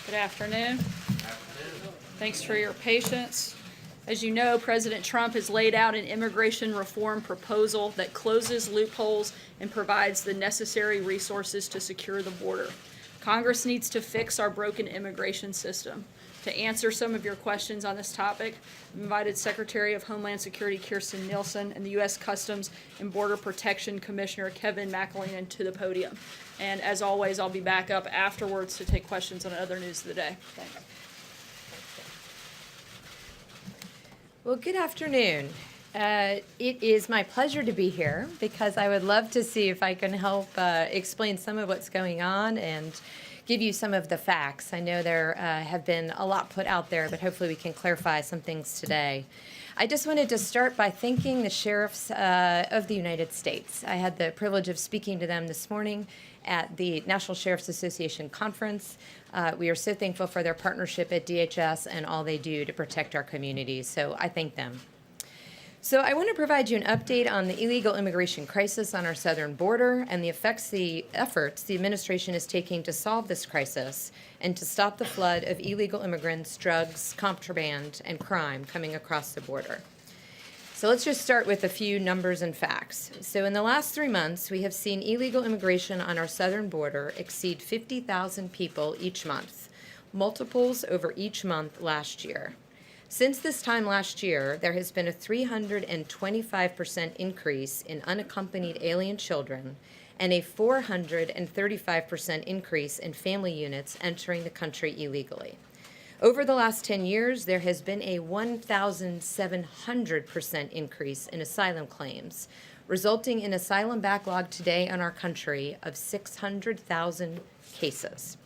Good afternoon. Thanks for your patience. As you know, President Trump has laid out an immigration reform proposal that closes loopholes and provides the necessary resources to secure the border. Congress needs to fix our broken immigration system. To answer some of your questions on this topic, I've invited Secretary of Homeland Security Kirstjen Nielsen and the U.S. Customs and Border Protection Commissioner Kevin McAleenan to the podium. And as always, I'll be back up afterwards to take questions on other news of the day. Thanks. Well, good afternoon. It is my pleasure to be here because I would love to see if I can help explain some of what's going on and give you some of the facts. I know there have been a lot put out there, but hopefully we can clarify some things today. I just wanted to start by thanking the sheriffs of the United States. I had the privilege of speaking to them this morning at the National Sheriff's Association conference. We are so thankful for their partnership at DHS and all they do to protect our communities, so I thank them. So I want to provide you an update on the illegal immigration crisis on our southern border and the efforts the administration is taking to solve this crisis and to stop the flood of illegal immigrants, drugs, contraband, and crime coming across the border. So let's just start with a few numbers and facts. So in the last 3 months, we have seen illegal immigration on our southern border exceed 50,000 people each month, multiples over each month last year. Since this time last year, there has been a 325% increase in unaccompanied alien children and a 435% increase in family units entering the country illegally. Over the last 10 years, there has been a 1,700% increase in asylum claims, resulting in asylum backlog today in our country of 600,000 cases.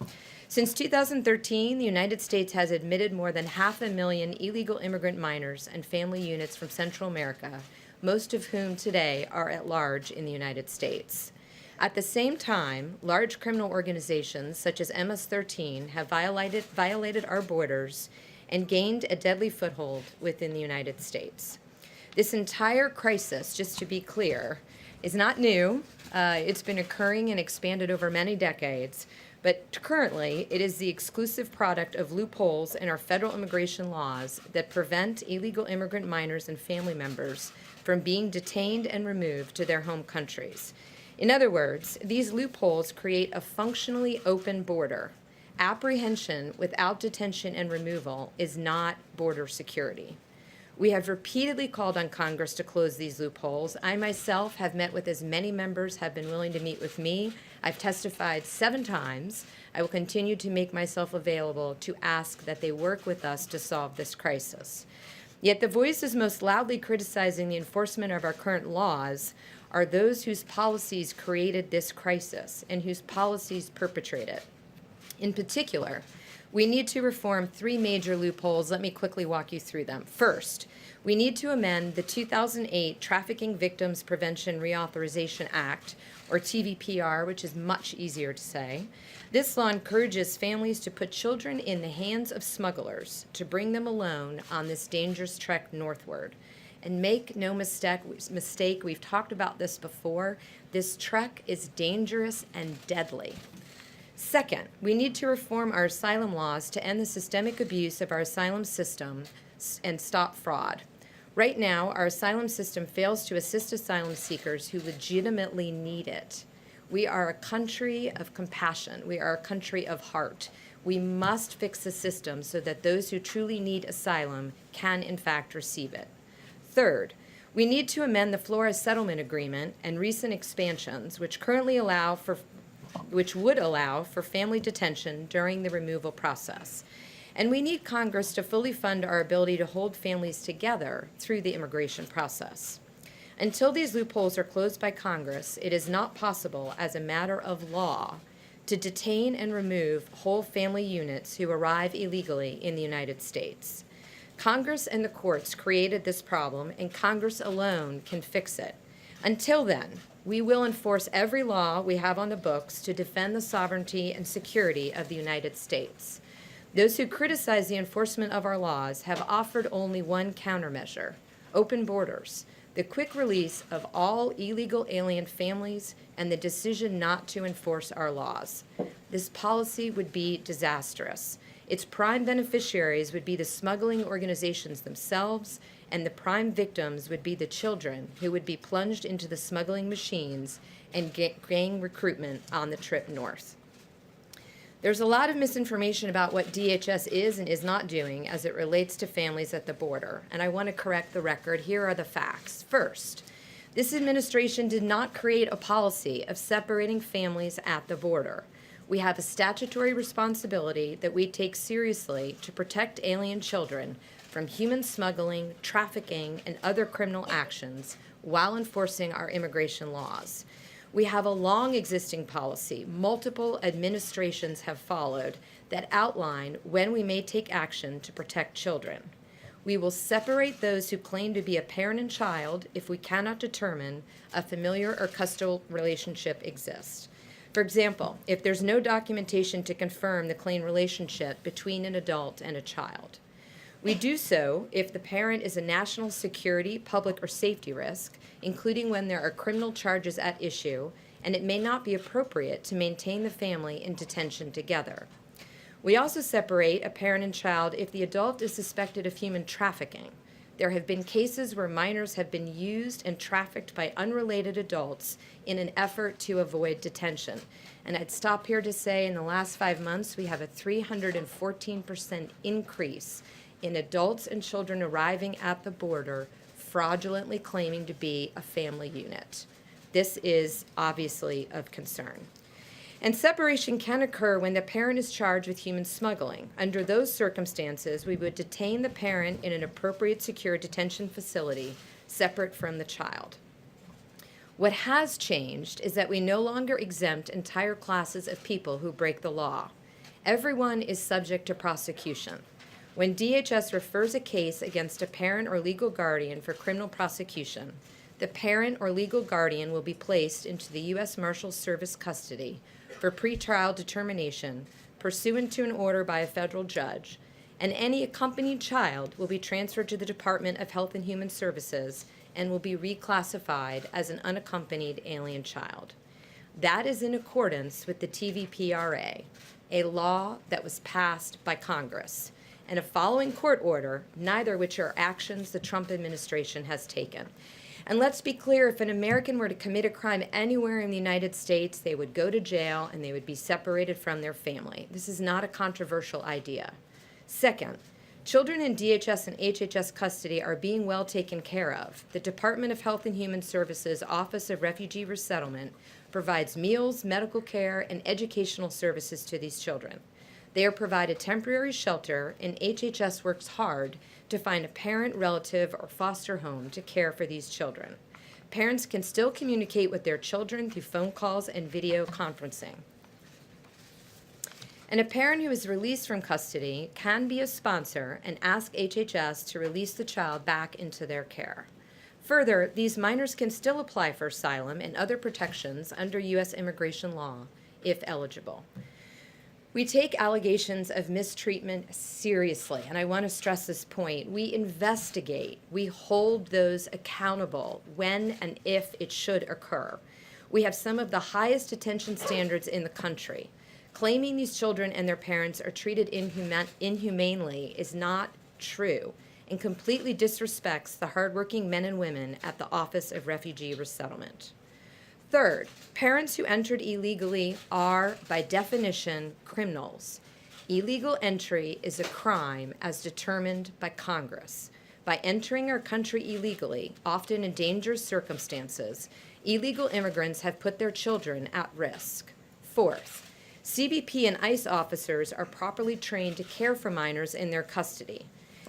Since 2013, the United States has admitted more than 500,000 illegal immigrant minors and family units from Central America, most of whom today are at large in the United States. At the same time, large criminal organizations such as MS-13 have violated our borders and gained a deadly foothold within the United States. This entire crisis, just to be clear, is not new. It's been occurring and expanded over many decades. But currently, it is the exclusive product of loopholes in our federal immigration laws that prevent illegal immigrant minors and family members from being detained and removed to their home countries. In other words, these loopholes create a functionally open border. Apprehension without detention and removal is not border security. We have repeatedly called on Congress to close these loopholes. I myself have met with as many members have been willing to meet with me. I've testified 7 times. I will continue to make myself available to ask that they work with us to solve this crisis. Yet the voices most loudly criticizing the enforcement of our current laws are those whose policies created this crisis and whose policies perpetrate it. In particular, we need to reform 3 major loopholes. Let me quickly walk you through them. First, we need to amend the 2008 Trafficking Victims Prevention Reauthorization Act, or TVPR, which is much easier to say. This law encourages families to put children in the hands of smugglers to bring them alone on this dangerous trek northward. And make no mistake, we've talked about this before, this trek is dangerous and deadly. Second, we need to reform our asylum laws to end the systemic abuse of our asylum system and stop fraud. Right now, our asylum system fails to assist asylum seekers who legitimately need it. We are a country of compassion. We are a country of heart. We must fix the system so that those who truly need asylum can, in fact, receive it. Third, we need to amend the Flores Settlement Agreement and recent expansions, which would allow for family detention during the removal process. And we need Congress to fully fund our ability to hold families together through the immigration process. Until these loopholes are closed by Congress, it is not possible as a matter of law to detain and remove whole family units who arrive illegally in the United States. Congress and the courts created this problem, and Congress alone can fix it. Until then, we will enforce every law we have on the books to defend the sovereignty and security of the United States. Those who criticize the enforcement of our laws have offered only one countermeasure: open borders. the quick release of all illegal alien families, and the decision not to enforce our laws. This policy would be disastrous. Its prime beneficiaries would be the smuggling organizations themselves, and the prime victims would be the children who would be plunged into the smuggling machines and gang recruitment on the trip north. There's a lot of misinformation about what DHS is and is not doing as it relates to families at the border, and I want to correct the record. Here are the facts. First, this administration did not create a policy of separating families at the border. We have a statutory responsibility that we take seriously to protect alien children from human smuggling, trafficking, and other criminal actions while enforcing our immigration laws. We have a long existing policy, multiple administrations have followed, that outline when we may take action to protect children. We will separate those who claim to be a parent and child if we cannot determine a familiar or custodial relationship exists. For example, if there's no documentation to confirm the claimed relationship between an adult and a child. We do so if the parent is a national security, public, or safety risk, including when there are criminal charges at issue, and it may not be appropriate to maintain the family in detention together. We also separate a parent and child if the adult is suspected of human trafficking. There have been cases where minors have been used and trafficked by unrelated adults in an effort to avoid detention. And I'd stop here to say in the last 5 months, we have a 314% increase in adults and children arriving at the border fraudulently claiming to be a family unit. This is obviously of concern. And separation can occur when the parent is charged with human smuggling. Under those circumstances, we would detain the parent in an appropriate secure detention facility separate from the child. What has changed is that we no longer exempt entire classes of people who break the law. Everyone is subject to prosecution. When DHS refers a case against a parent or legal guardian for criminal prosecution, the parent or legal guardian will be placed into the U.S. Marshals Service custody for pretrial determination pursuant to an order by a federal judge, and any accompanied child will be transferred to the Department of Health and Human Services and will be reclassified as an unaccompanied alien child. That is in accordance with the TVPRA, a law that was passed by Congress, and a following court order, neither which are actions the Trump administration has taken. And let's be clear, if an American were to commit a crime anywhere in the United States, they would go to jail and they would be separated from their family. This is not a controversial idea. Second, children in DHS and HHS custody are being well taken care of. The Department of Health and Human Services Office of Refugee Resettlement provides meals, medical care, and educational services to these children. They are provided temporary shelter, and HHS works hard to find a parent, relative, or foster home to care for these children. Parents can still communicate with their children through phone calls and video conferencing. And a parent who is released from custody can be a sponsor and ask HHS to release the child back into their care. Further, these minors can still apply for asylum and other protections under U.S. immigration law if eligible. We take allegations of mistreatment seriously, and I want to stress this point. We investigate, we hold those accountable when and if it should occur. We have some of the highest detention standards in the country. Claiming these children and their parents are treated inhumanely is not true and completely disrespects the hardworking men and women at the Office of Refugee Resettlement. Third, parents who entered illegally are, by definition, criminals. Illegal entry is a crime as determined by Congress. By entering our country illegally, often in dangerous circumstances, illegal immigrants have put their children at risk. Fourth, CBP and ICE officers are properly trained to care for minors in their custody.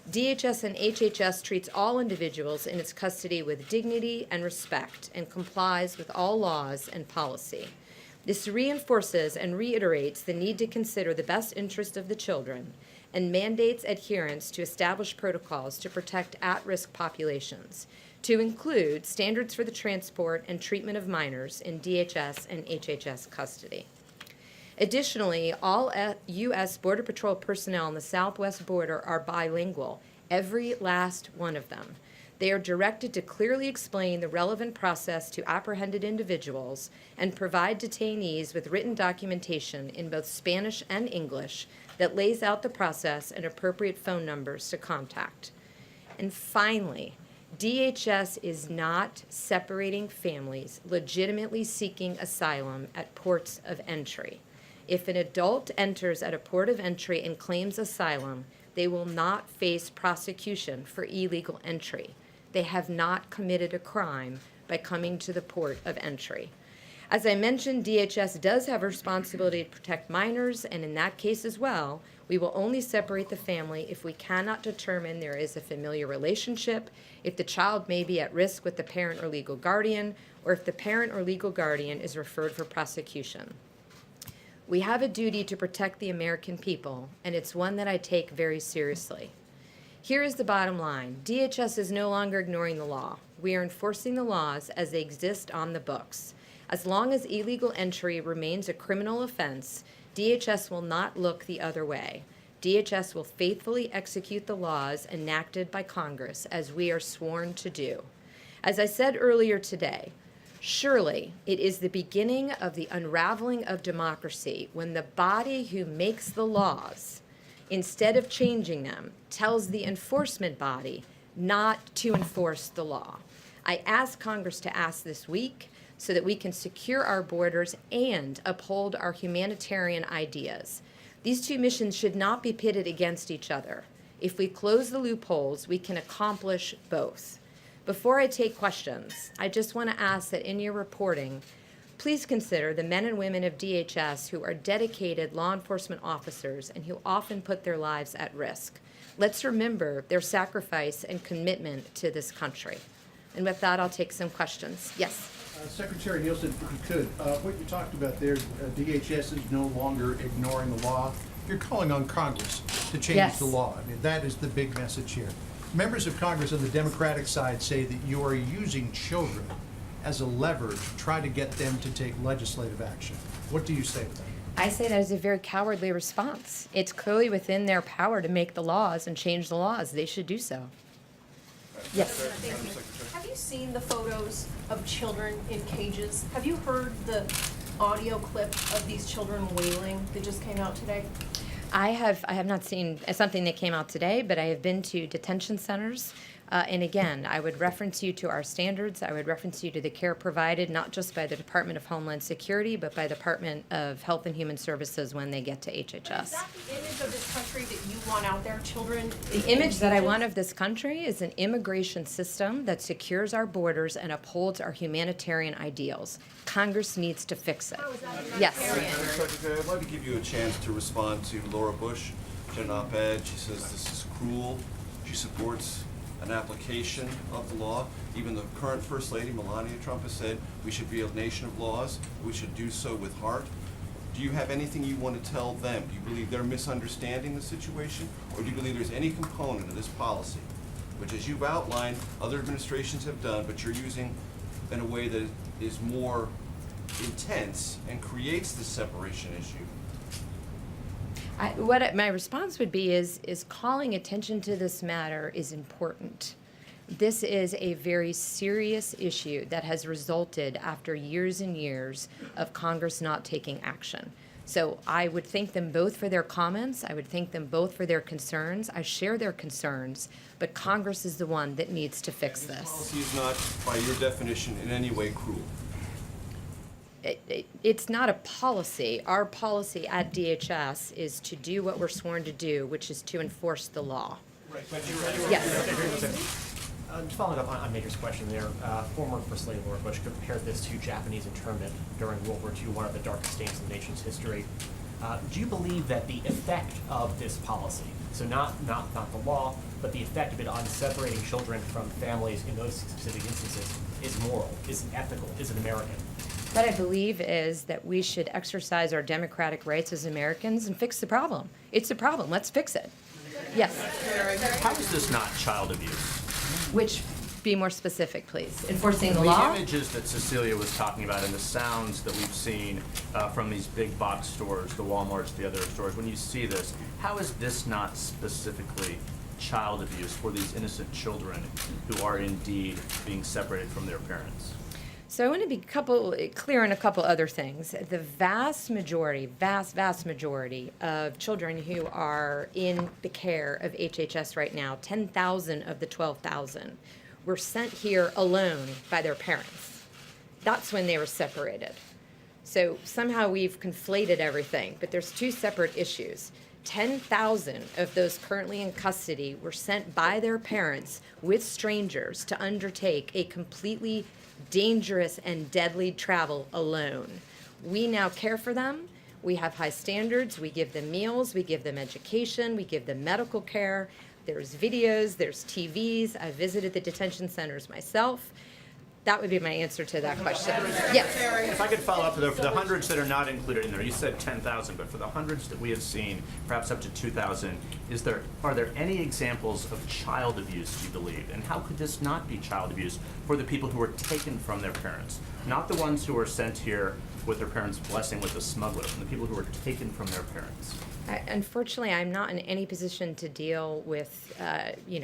DHS and HHS treats all individuals in its custody with dignity and respect and complies with all laws and policy. This reinforces and reiterates the need to consider the best interest of the children and mandates adherence to established protocols to protect at-risk populations, to include standards for the transport and treatment of minors in DHS and HHS custody. Additionally, all U.S. Border Patrol personnel on the southwest border are bilingual, every last one of them. They are directed to clearly explain the relevant process to apprehended individuals and provide detainees with written documentation in both Spanish and English that lays out the process and appropriate phone numbers to contact. And finally, DHS is not separating families legitimately seeking asylum at ports of entry. If an adult enters at a port of entry and claims asylum, they will not face prosecution for illegal entry. They have not committed a crime by coming to the port of entry. As I mentioned, DHS does have a responsibility to protect minors, and in that case as well, we will only separate the family if we cannot determine there is a familiar relationship, if the child may be at risk with the parent or legal guardian, or if the parent or legal guardian is referred for prosecution. We have a duty to protect the American people, and it's one that I take very seriously. Here is the bottom line. DHS is no longer ignoring the law. We are enforcing the laws as they exist on the books. As long as illegal entry remains a criminal offense, DHS will not look the other way. DHS will faithfully execute the laws enacted by Congress as we are sworn to do. As I said earlier today, surely it is the beginning of the unraveling of democracy when the body who makes the laws, instead of changing them, tells the enforcement body not to enforce the law. I ask Congress to ask this week so that we can secure our borders and uphold our humanitarian ideas. These two missions should not be pitted against each other. If we close the loopholes, we can accomplish both. Before I take questions, I just want to ask that in your reporting, please consider the men and women of DHS who are dedicated law enforcement officers and who often put their lives at risk. Let's remember their sacrifice and commitment to this country. And with that, I'll take some questions. Yes? Secretary Nielsen, if you could, what you talked about there, DHS is no longer ignoring the law. You're calling on Congress to change Yes. the law. I mean, that is the big message here. Members of Congress on the Democratic side say that you are using children as a lever to try to get them to take legislative action. What do you say to that? I say that is a very cowardly response. It's clearly within their power to make the laws and change the laws. They should do so. Yes. Thank you. Have you seen the photos of children in cages? Have you heard the audio clip of these children wailing that just came out today? I have not seen something that came out today, but I have been to detention centers. And again, I would reference you to our standards. I would reference you to the care provided, not just by the Department of Homeland Security, but by the Department of Health and Human Services when they get to HHS. Is that the image of this country that you want out there, children? The image that I want of this country is an immigration system that secures our borders and upholds our humanitarian ideals. Congress needs to fix it. How is that Yes. humanitarian? Secretary, I'd like to give you a chance to respond to Laura Bush. She had an op-ed. She says this is cruel. She supports an application of the law. Even the current First Lady, Melania Trump, has said we should be a nation of laws. We should do so with heart. Do you have anything you want to tell them? Do you believe they're misunderstanding the situation? Or do you believe there's any component of this policy, which, as you've outlined, other administrations have done, but you're using in a way that is more intense and creates this separation issue? My response would be is calling attention to this matter is important. This is a very serious issue that has resulted after years and years of Congress not taking action. So I would thank them both for their comments. I would thank them both for their concerns. I share their concerns, but Congress is the one that needs to fix This this. policy is not, by your definition, in any way cruel. It's not a policy. Our policy at DHS is to do what we're sworn to do, which is to enforce the law. Yes. Just following up on Major's question there, former First Lady Laura Bush compared this to Japanese internment during World War II, one of the darkest days in the nation's history. Do you believe that the effect of this policy, so not the law, but the effect of it on separating children from families in those specific instances is moral, is ethical, is it American? What I believe is that we should exercise our democratic rights as Americans and fix the problem. It's a problem. Let's fix it. Yes. How is this not child abuse? Which, be more specific, please. Enforcing the law? The images that Cecilia was talking about and the sounds that we've seen from these big box stores, the Walmarts, the other stores, when you see this, how is this not specifically child abuse for these innocent children who are indeed being separated from their parents? So I want to be clear on a couple other things. The vast majority of children who are in the care of HHS right now, 10,000 of the 12,000, were sent here alone by their parents. That's when they were separated. So somehow we've conflated everything, but there's two separate issues. 10,000 of those currently in custody were sent by their parents with strangers to undertake a completely dangerous and deadly travel alone. We now care for them. We have high standards. We give them meals. We give them education. We give them medical care. There's videos. There's TVs. I visited the detention centers myself. That would be my answer to that question. Yes. If I could follow up, though, for the hundreds that are not included in there, you said 10,000, but for the hundreds that we have seen, perhaps up to 2,000, are there any examples of child abuse, do you believe? And how could this not be child abuse for the people who are taken from their parents? Not the ones who are sent here with their parents' blessing with the smuggler, and the people who are taken from their parents. Unfortunately, I'm not in any position to deal with,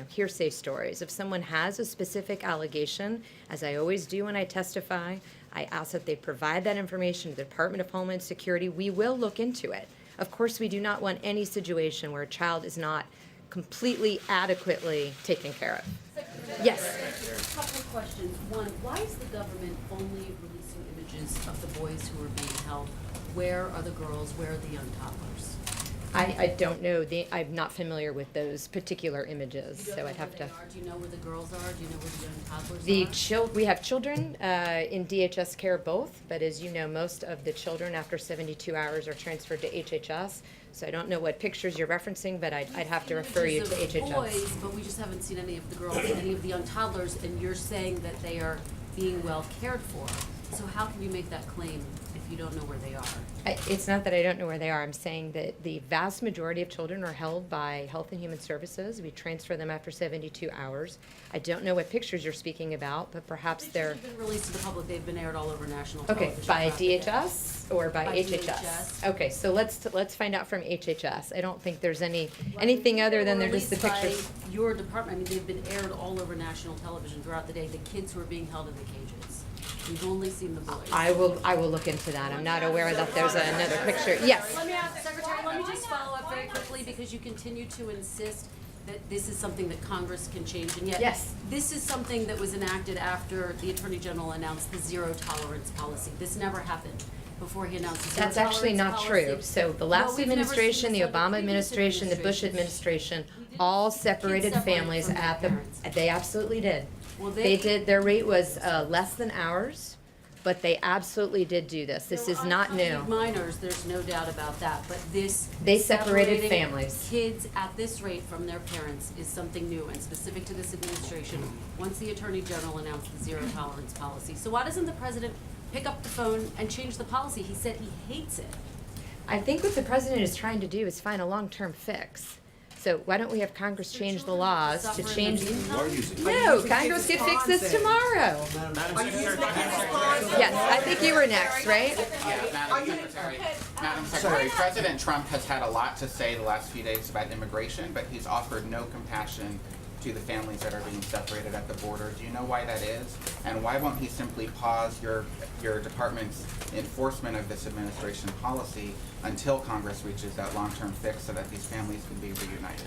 hearsay stories. If someone has a specific allegation, as I always do when I testify, I ask that they provide that information to the Department of Homeland Security. We will look into it. Of course, we do not want any situation where a child is not completely adequately taken care of. Yes. A couple of questions. One, why is the government only releasing images of the boys who are being held? Where are the girls? Where are the young toddlers? I don't know. I'm not familiar with those particular images, You don't so know I'd have where to. they are? Do you know where the girls are? Do you know where the young toddlers are? We have children in DHS care both, but as you know, most of the children after 72 hours are transferred to HHS. So I don't know what pictures you're referencing, but I'd have to refer you to Images of HHS. boys, but we just haven't seen any of the girls, any of the young toddlers, and you're saying that they are being well cared for. So how can you make that claim if you don't know where they are? It's not that I don't know where they are. I'm saying that the vast majority of children are held by Health and Human Services. We transfer them after 72 hours. I don't know what pictures you're speaking about, but perhaps they're, They've been released to the public, they've been aired all over national okay, television. by throughout the day. DHS or by By HHS? DHS. Okay, so let's find out from HHS. I don't think there's anything other than they're just the Released by pictures. your department, I mean, they've been aired all over national television throughout the day, the kids who are being held in the cages. We've only seen the boys. I will look into that. I'm not aware that there's another picture. Yes. Let me ask, Secretary, let me just follow up very quickly, because you continue to insist that this is something that Congress can change, and yet Yes. this is something that was enacted after the Attorney General announced the zero tolerance policy. This never happened before he announced the zero That's actually tolerance not policy. true. So the No, last we've never seen administration, the this under Obama previous administration, the Bush administration, all separated separated families from their at the, parents. they absolutely did. Well, They did, their rate was less than ours, but they absolutely did do this. This There is were not new. unaccompanied minors, there's no doubt about that, but this. They separated separating families. Kids at this rate from their parents is something new and specific to this administration, once the Attorney General announced the zero tolerance policy. So why doesn't the President pick up the phone and change the policy? He said he hates it. I think what the president is trying to do is find a long-term fix. So why don't we have Congress change the laws to Suffer in change? the meantime? No, Congress could fix this tomorrow. Yes, I think you were next, right? Madam Secretary, President Trump has had a lot to say the last few days about immigration, but he's offered no compassion to the families that are being separated at the border. Do you know why that is? And why won't he simply pause your department's enforcement of this administration policy until Congress reaches that long-term fix so that these families can be reunited?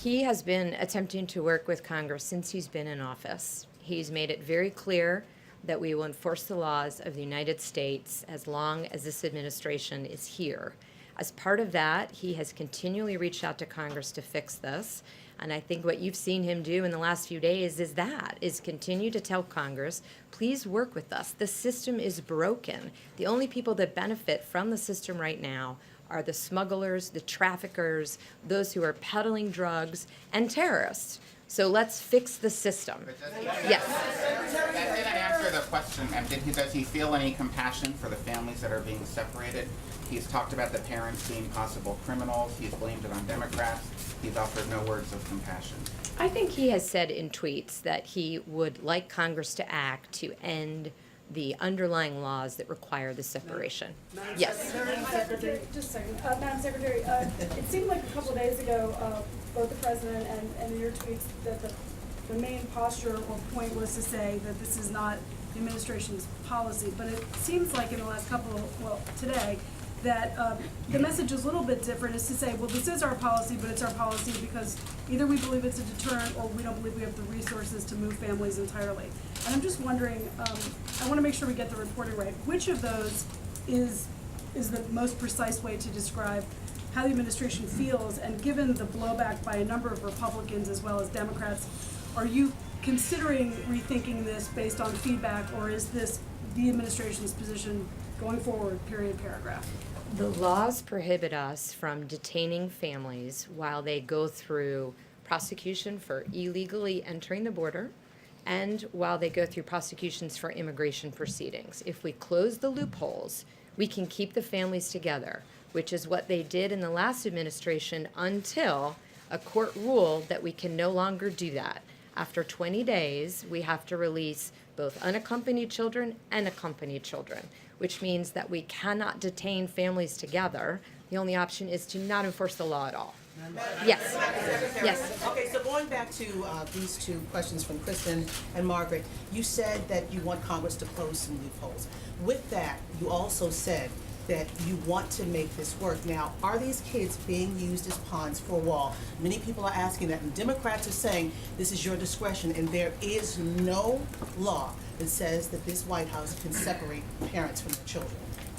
He has been attempting to work with Congress since he's been in office. He's made it very clear that we will enforce the laws of the United States as long as this administration is here. As part of that, he has continually reached out to Congress to fix this. And I think what you've seen him do in the last few days is continue to tell Congress, please work with us. The system is broken. The only people that benefit from the system right now are the smugglers, the traffickers, those who are peddling drugs, and terrorists. So let's fix the system. Yes. That didn't answer the question. Does he feel any compassion for the families that are being separated? He's talked about the parents being possible criminals. He's blamed it on Democrats. He's offered no words of compassion. I think he has said in tweets that he would like Congress to act to end the underlying laws that require the separation. Yes. Madam Secretary, just a second. Madam Secretary, it seemed like a couple of days ago, both the president and in your tweets, that the main posture or point was to say that this is not the administration's policy. But it seems like in the last today, that the message is a little bit different, is to say, well, this is our policy, but it's our policy because either we believe it's a deterrent or we don't believe we have the resources to move families entirely. And I'm just wondering, I want to make sure we get the reporting right. Which of those is the most precise way to describe how the administration feels? And given the blowback by a number of Republicans as well as Democrats, are you considering rethinking this based on feedback, or is this the administration's position going forward, period, paragraph? The laws prohibit us from detaining families while they go through prosecution for illegally entering the border and while they go through prosecutions for immigration proceedings. If we close the loopholes, we can keep the families together, which is what they did in the last administration until a court ruled that we can no longer do that. After 20 days, we have to release both unaccompanied children and accompanied children, which means that we cannot detain families together. The only option is to not enforce the law at all. Yes. Yes. Okay, so going back to these two questions from Kristen and Margaret, you said that you want Congress to close some loopholes. With that, you also said that you want to make this work. Now, are these kids being used as pawns for a wall? Many people are asking that, and Democrats are saying this is your discretion, and there is no law that says that this White House can separate parents from their children.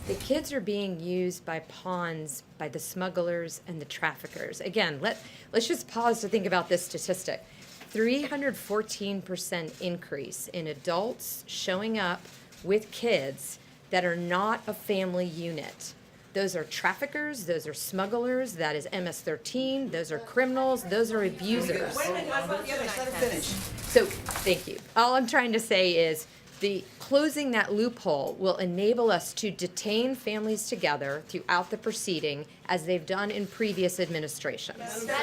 The kids are being used by pawns by the smugglers and the traffickers. Again, let's just pause to think about this statistic. 314% increase in adults showing up with kids that are not a family unit. Those are traffickers, those are smugglers, that is MS-13, those are criminals, those are abusers. Wait a minute, let her finish. So, thank you. All I'm trying to say is the closing that loophole will enable us to detain families together throughout the proceeding as they've done in previous administrations. Madam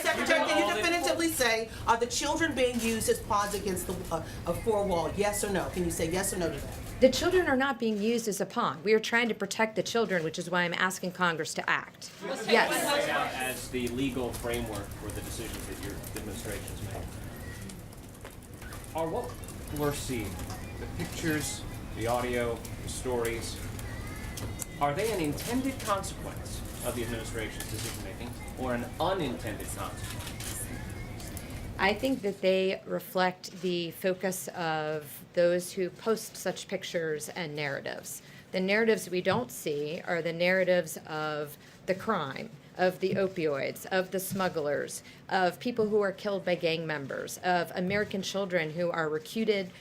Secretary, can you definitively say, are the children being used as pawns against a four-wall? Yes or no? Can you say yes or no to that? The children are not being used as a pawn. We are trying to protect the children, which is why I'm asking Congress to act. Yes. As the legal framework for the decisions that your administration's made. Are what we're seeing, the pictures, the audio, the stories, are they an intended consequence of the administration's decision-making or an unintended consequence? I think that they reflect the focus of those who post such pictures and narratives. The narratives we don't see are the narratives of the crime, of the opioids, of the smugglers, of people who are killed by gang members, of American children who are recruited,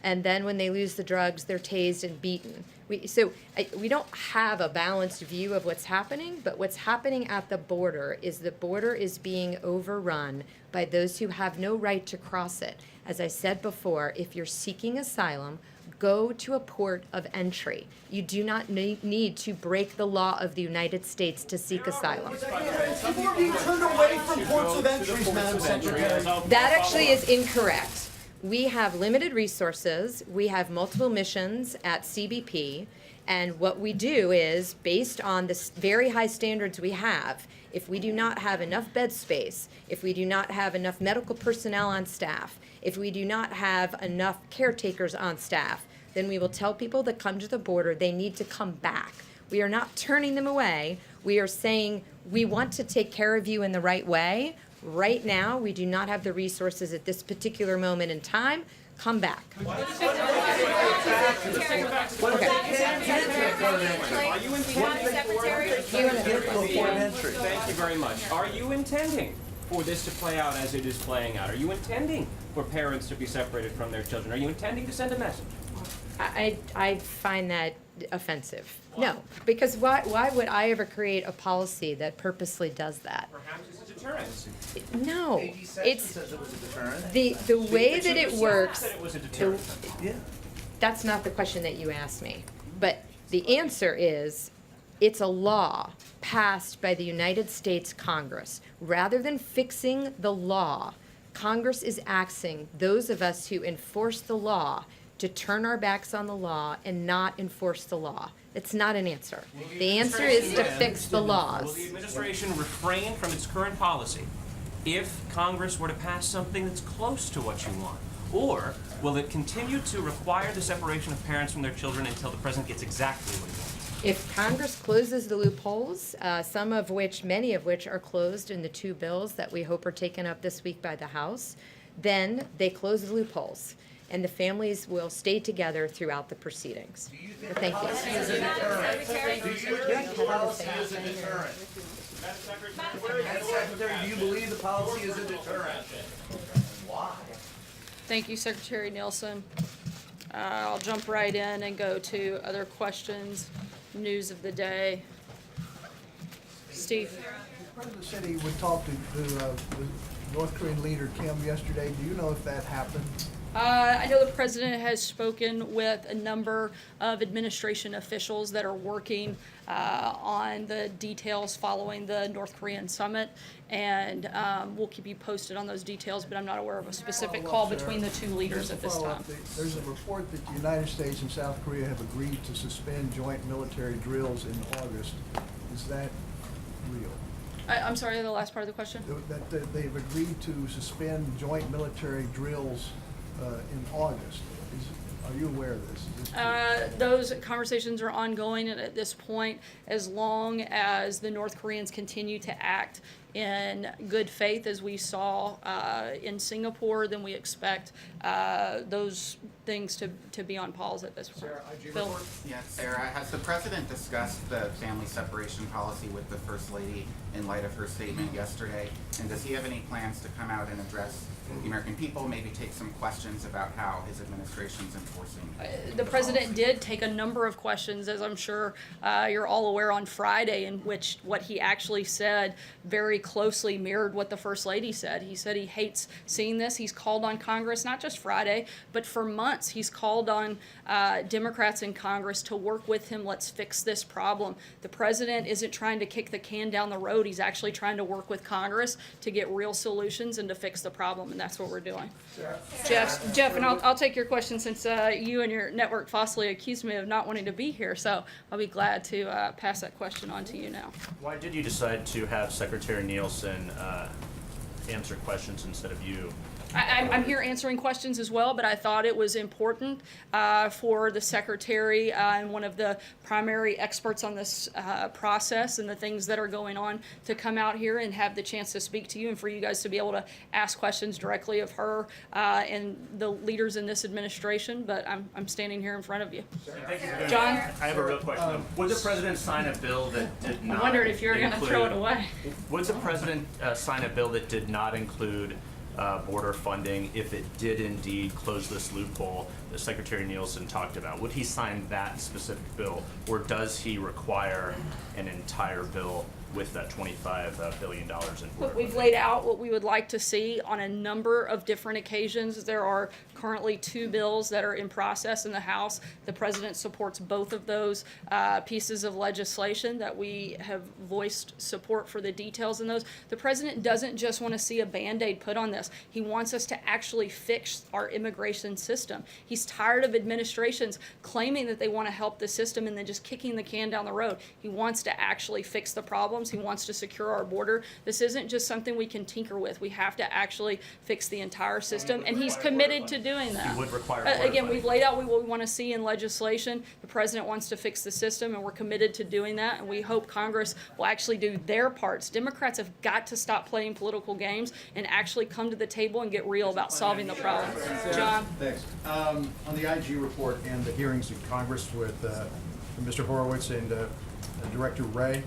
and then when they lose the drugs, they're tased and beaten. We don't have a balanced view of what's happening, but what's happening at the border is being overrun by those who have no right to cross it. As I said before, if you're seeking asylum, go to a port of entry. You do not need to break the law of the United States to seek asylum. People are being turned away from ports of entry, Madam Secretary. That actually is incorrect. We have limited resources. We have multiple missions at CBP. And what we do is, based on the very high standards we have, if we do not have enough bed space, if we do not have enough medical personnel on staff, if we do not have enough caretakers on staff, then we will tell people that come to the border they need to come back. We are not turning them away. We are saying we want to take care of you in the right way. Right now, we do not have the resources at this particular moment in time. Come back. Are you Thank you very much. Are you intending for this to play out as it is playing out? Are you intending for parents to be separated from their children? Are you intending to send a message? I find that offensive. No, because why would I ever create a policy that purposely does that? Perhaps it's a deterrent. No, it's says it was a deterrent. the way that it works. That it was a deterrent. That's not the question that you asked me. But the answer is, it's a law passed by the United States Congress. Rather than fixing the law, Congress is asking those of us who enforce the law to turn our backs on the law and not enforce the law. It's not an answer. The answer is to fix the Will laws. the administration refrain from its current policy if Congress were to pass something that's close to what you want? Or will it continue to require the separation of parents from their children until the president gets exactly what he wants? If Congress closes the loopholes, many of which are closed in the two bills that we hope are taken up this week by the House, then they close the loopholes, and the families will stay together throughout the proceedings. Thank you. Do you think policy is a deterrent? Madam Secretary, do you believe the policy is a deterrent? Why? Thank you, Secretary Nielsen. I'll jump right in and go to other questions, news of the day. Steve? The President said he would talk to the North Korean leader Kim yesterday. Do you know if that happened? I know the president has spoken with a number of administration officials that are working on the details following the North Korean summit, and we'll keep you posted on those details, but I'm not aware of a specific call between the two leaders at this time. There's a report that the United States and South Korea have agreed to suspend joint military drills in August. Is that real? I'm sorry, the last part of the question? That they've agreed to suspend joint military drills in August. Are you aware of this? Is this true? Those conversations are ongoing, and at this point, as long as the North Koreans continue to act in good faith, as we saw in Singapore, then we expect those things to be on pause at this point. Phil? Yes, Sarah, has the president discussed the family separation policy with the First Lady in light of her statement yesterday? And does he have any plans to come out and address the American people, maybe take some questions about how his administration's enforcing? The president did take a number of questions, as I'm sure you're all aware, on Friday, in which what he actually said very closely mirrored what the First Lady said. He said he hates seeing this. He's called on Congress, not just Friday, but for months. He's called on Democrats in Congress to work with him. Let's fix this problem. The president isn't trying to kick the can down the road. He's actually trying to work with Congress to get real solutions and to fix the problem, and that's what we're doing. Jeff, and I'll take your question, since you and your network falsely accused me of not wanting to be here, so I'll be glad to pass that question on to you now. Why did you decide to have Secretary Nielsen answer questions instead of you? I'm here answering questions as well, but I thought it was important for the secretary and one of the primary experts on this process and the things that are going on to come out here and have the chance to speak to you, and for you guys to be able to ask questions directly of her and the leaders in this administration. But I'm standing here in front of you. John? I have a real question. Would the president sign a bill that did not I wondered if you were going to throw it away. Would the president sign a bill that did not include border funding if it did indeed close this loophole that Secretary Nielsen talked about? Would he sign that specific bill, or does he require an entire bill with that $25 billion in border? We've laid out what we would like to see on a number of different occasions. There are currently 2 bills that are in process in the House. The president supports both of those pieces of legislation that we have voiced support for the details in those. The president doesn't just want to see a Band-Aid put on this. He wants us to actually fix our immigration system. He's tired of administrations claiming that they want to help the system and then just kicking the can down the road. He wants to actually fix the problems. He wants to secure our border. This isn't just something we can tinker with. We have to actually fix the entire system, and he's committed to doing that. He would require Again, we've laid out what we want to see in legislation. The president wants to fix the system, and we're committed to doing that, and we hope Congress will actually do their parts. Democrats have got to stop playing political games and actually come to the table and get real about solving the problem. John? Thanks. On the IG report and the hearings in Congress with Mr. Horowitz and Director Wray,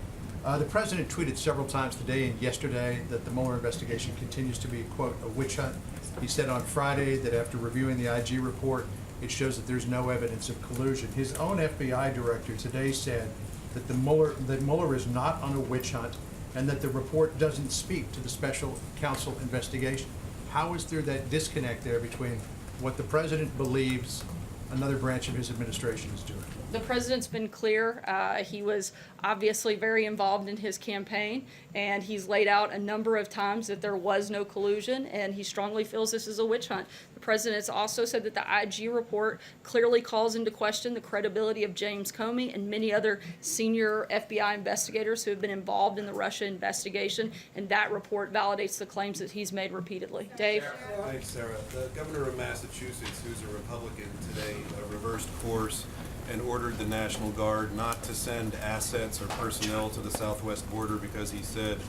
the president tweeted several times today and yesterday that the Mueller investigation continues to be, quote, a witch hunt. He said on Friday that after reviewing the IG report, it shows that there's no evidence of collusion. His own FBI director today said that Mueller is not on a witch hunt and that the report doesn't speak to the special counsel investigation. How is there that disconnect there between what the president believes another branch of his administration is doing. The president's been clear. He was obviously very involved in his campaign, and he's laid out a number of times that there was no collusion, and he strongly feels this is a witch hunt. The president's also said that the IG report clearly calls into question the credibility of James Comey and many other senior FBI investigators who have been involved in the Russia investigation, and that report validates the claims that he's made repeatedly. Dave? Thanks, Sarah. The governor of Massachusetts, who's a Republican today, reversed course and ordered the National Guard not to send assets or personnel to the southwest border because he said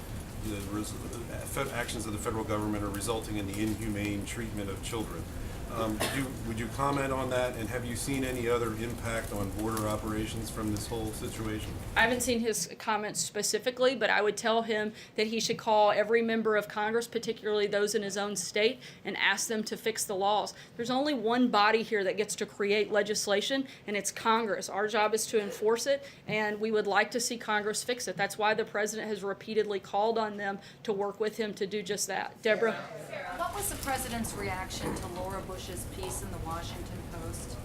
the actions of the federal government are resulting in the inhumane treatment of children. Would you comment on that, and have you seen any other impact on border operations from this whole situation? I haven't seen his comments specifically, but I would tell him that he should call every member of Congress, particularly those in his own state, and ask them to fix the laws. There's only one body here that gets to create legislation, and it's Congress. Our job is to enforce it, and we would like to see Congress fix it. That's why the president has repeatedly called on them to work with him to do just that. Deborah? What was the president's reaction to Laura Bush's piece in the Washington Post?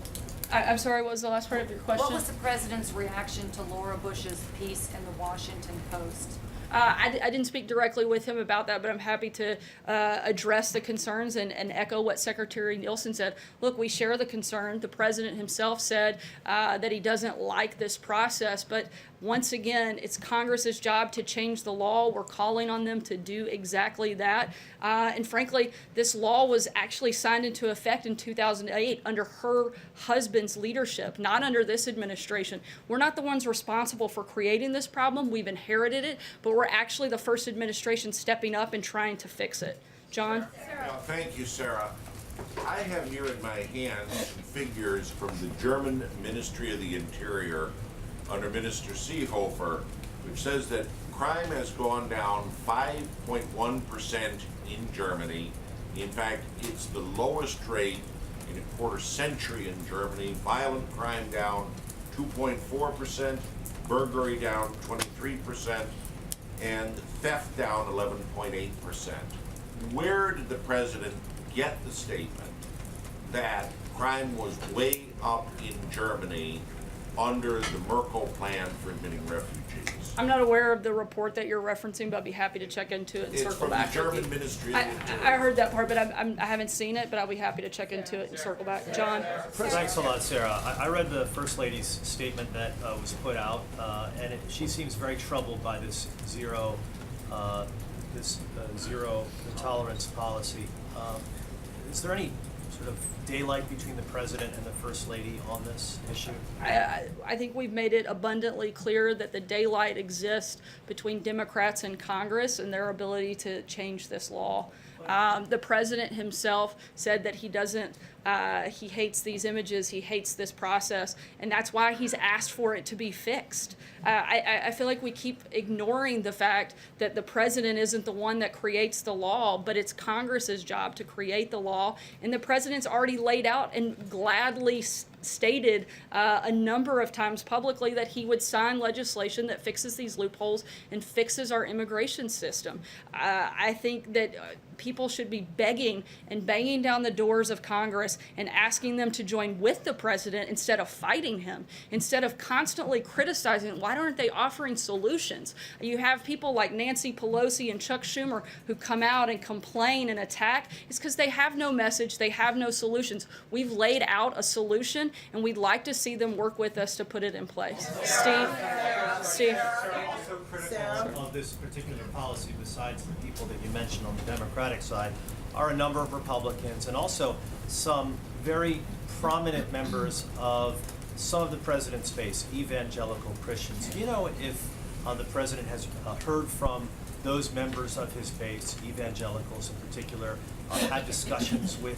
I'm sorry, what was the last part of your question? What was the president's reaction to Laura Bush's piece in the Washington Post? I didn't speak directly with him about that, but I'm happy to address the concerns and echo what Secretary Nielsen said. Look, we share the concern. The president himself said that he doesn't like this process, but once again, it's Congress's job to change the law. We're calling on them to do exactly that. And frankly, this law was actually signed into effect in 2008 under her husband's leadership, not under this administration. We're not the ones responsible for creating this problem. We've inherited it, but we're actually the first administration stepping up and trying to fix it. John? Thank you, Sarah. I have here in my hands some figures from the German Ministry of the Interior under Minister Seehofer, which says that crime has gone down 5.1% in Germany. In fact, it's the lowest rate in a quarter century in Germany. Violent crime down 2.4%, burglary down 23%, and theft down 11.8%. Where did the president get the statement that crime was way up in Germany under the Merkel plan for admitting refugees? I'm not aware of the report that you're referencing, but I'd be happy to check into it and circle back. It's from the German Ministry of the Interior. I heard that part, but I haven't seen it, but I'll be happy to check into it and circle back. John? Thanks a lot, Sarah. I read the First Lady's statement that was put out, and she seems very troubled by this zero tolerance policy. Is there any sort of daylight between the president and the First Lady on this issue? I think we've made it abundantly clear that the daylight exists between Democrats and Congress and their ability to change this law. The president himself said that he doesn't, he hates these images, he hates this process, and that's why he's asked for it to be fixed. I feel like we keep ignoring the fact that the president isn't the one that creates the law, but it's Congress's job to create the law, and the president's already laid out and gladly stated a number of times publicly that he would sign legislation that fixes these loopholes and fixes our immigration system. I think that people should be begging and banging down the doors of Congress and asking them to join with the president instead of fighting him, instead of constantly criticizing. Why aren't they offering solutions? You have people like Nancy Pelosi and Chuck Schumer who come out and complain and attack. It's because they have no message, they have no solutions. We've laid out a solution, and we'd like to see them work with us to put it in place. Steve? Also critical of this particular policy, besides the people that you mentioned on the Democratic side, are a number of Republicans and also some very prominent members of some of the president's base, evangelical Christians. Do you know if the president has heard from those members of his base, evangelicals in particular, had discussions with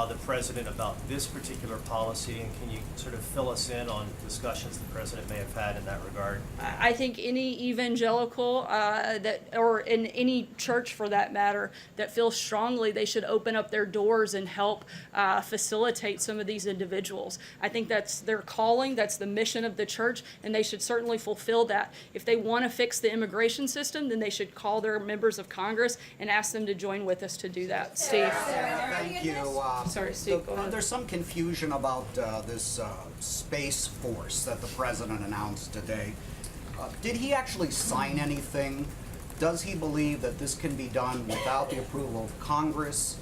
the president about this particular policy, and can you sort of fill us in on discussions the president may have had in that regard? I think any evangelical or in any church for that matter, that feels strongly they should open up their doors and help facilitate some of these individuals. I think that's their calling, that's the mission of the church, and they should certainly fulfill that. If they want to fix the immigration system, then they should call their members of Congress and ask them to join with us to do that. Steve? Thank you. Sorry, Steve, go ahead. There's some confusion about this Space Force that the president announced today. Did he actually sign anything? Does he believe that this can be done without the approval of Congress?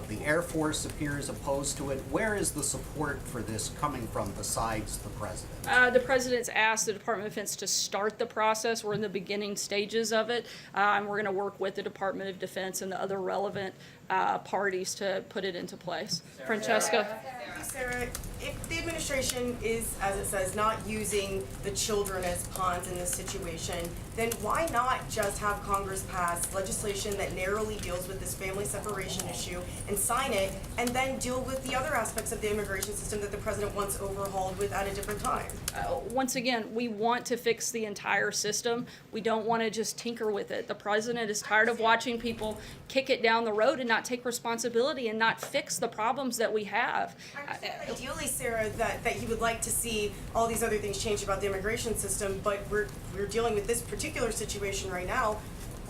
The Air Force appears opposed to it. Where is the support for this coming from besides the president? The president's asked the Department of Defense to start the process. We're in the beginning stages of it, and we're going to work with the Department of Defense and the other relevant parties to put it into place. Francesca? Sarah, if the administration is, as it says, not using the children as pawns in this situation, then why not just have Congress pass legislation that narrowly deals with this family separation issue and sign it, and then deal with the other aspects of the immigration system that the president wants overhauled with at a different time? Once again, we want to fix the entire system. We don't want to just tinker with it. The president is tired of watching people kick it down the road and not take responsibility and not fix the problems that we have. Ideally, Sarah, that he would like to see all these other things change about the immigration system, but we're dealing with this particular situation right now.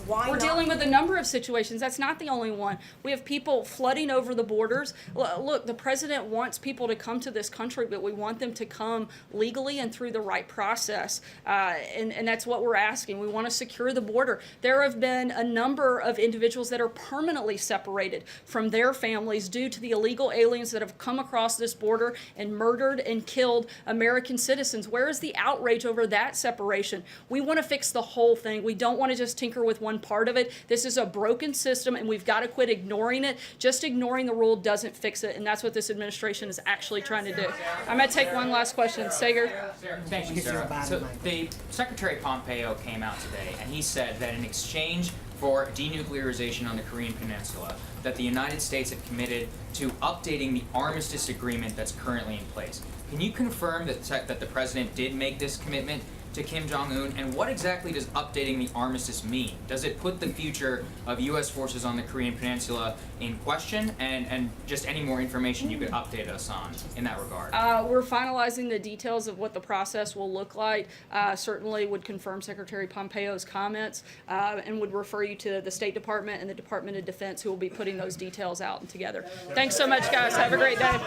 Why We're not? dealing with a number of situations. That's not the only one. We have people flooding over the borders. Look, the president wants people to come to this country, but we want them to come legally and through the right process. And that's what we're asking. We want to secure the border. There have been a number of individuals that are permanently separated from their families due to the illegal aliens that have come across this border and murdered and killed American citizens. Where is the outrage over that separation? We want to fix the whole thing. We don't want to just tinker with one part of it. This is a broken system, and we've got to quit ignoring it. Just ignoring the rule doesn't fix it, and that's what this administration is actually trying to do. I'm going to take one last question. Sager? Thank you, Sarah. So the Secretary Pompeo came out today, and he said that in exchange for denuclearization on the Korean Peninsula, that the United States had committed to updating the armistice agreement that's currently in place. Can you confirm that the president did make this commitment to Kim Jong-un, and what exactly does updating the armistice mean? Does it put the future of U.S. forces on the Korean Peninsula in question, and just any more information you could update us on in that regard? We're finalizing the details of what the process will look like. Certainly would confirm Secretary Pompeo's comments and would refer you to the State Department and the Department of Defense, who will be putting those details out and together. Thanks so much, guys. Have a great day.